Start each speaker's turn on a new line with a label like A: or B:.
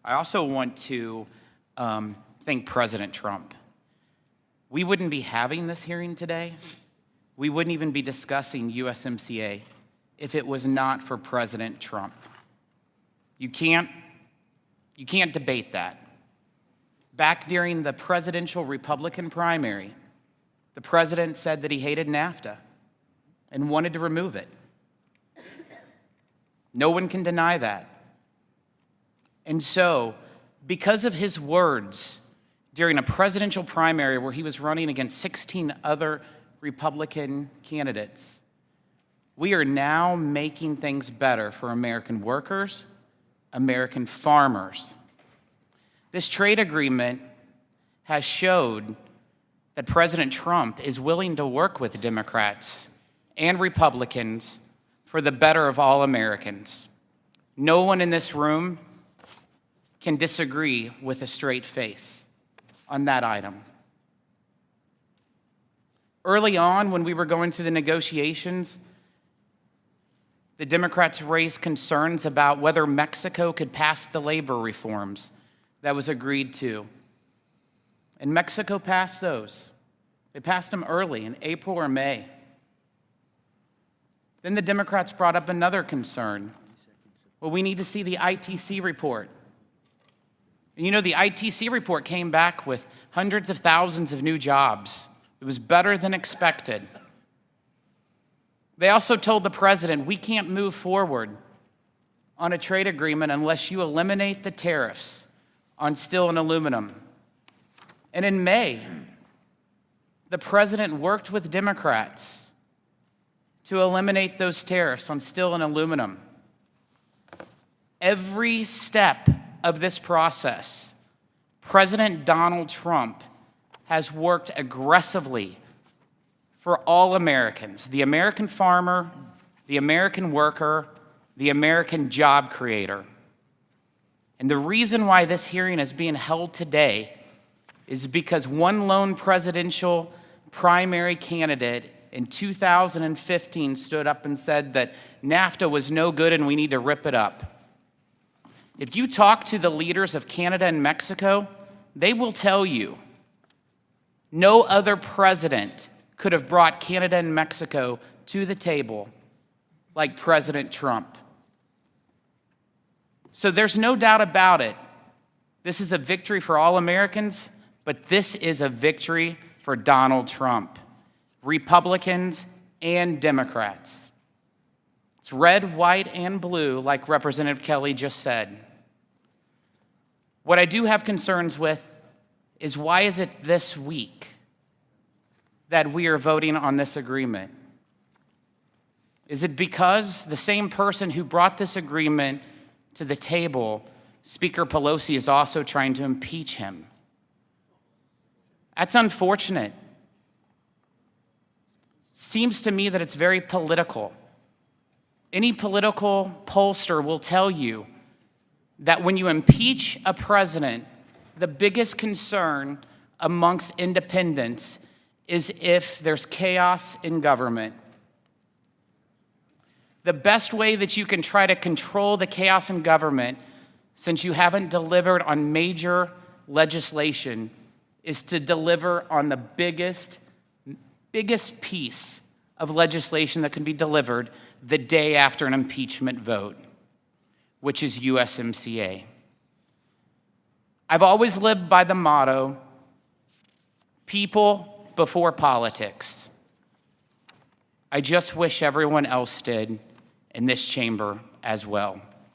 A: I also want to thank President Trump. We wouldn't be having this hearing today. We wouldn't even be discussing USMCA if it was not for President Trump. You can't debate that. Back during the presidential Republican primary, the president said that he hated NAFTA and wanted to remove it. No one can deny that. And so, because of his words during a presidential primary where he was running against 16 other Republican candidates, we are now making things better for American workers, American farmers. This trade agreement has showed that President Trump is willing to work with Democrats and Republicans for the better of all Americans. No one in this room can disagree with a straight face on that item. Early on, when we were going through the negotiations, the Democrats raised concerns about whether Mexico could pass the labor reforms that was agreed to. And Mexico passed those. They passed them early in April or May. Then the Democrats brought up another concern. Well, we need to see the ITC report. And you know, the ITC report came back with hundreds of thousands of new jobs. It was better than expected. They also told the president, we can't move forward on a trade agreement unless you eliminate the tariffs on steel and aluminum. And in May, the president worked with Democrats to eliminate those tariffs on steel and aluminum. Every step of this process, President Donald Trump has worked aggressively for all Americans, the American farmer, the American worker, the American job creator. And the reason why this hearing is being held today is because one lone presidential primary candidate in 2015 stood up and said that NAFTA was no good and we need to rip it up. If you talk to the leaders of Canada and Mexico, they will tell you no other president could have brought Canada and Mexico to the table like President Trump. So there's no doubt about it. This is a victory for all Americans, but this is a victory for Donald Trump, Republicans and Democrats. It's red, white, and blue, like Representative Kelly just said. What I do have concerns with is why is it this week that we are voting on this agreement? Is it because the same person who brought this agreement to the table, Speaker Pelosi, is also trying to impeach him? That's unfortunate. Seems to me that it's very political. Any political pollster will tell you that when you impeach a president, the biggest concern amongst independents is if there's chaos in government. The best way that you can try to control the chaos in government, since you haven't delivered on major legislation, is to deliver on the biggest piece of legislation that can be delivered the day after an impeachment vote, which is USMCA. I've always lived by the motto, people before politics. I just wish everyone else did in this chamber as well.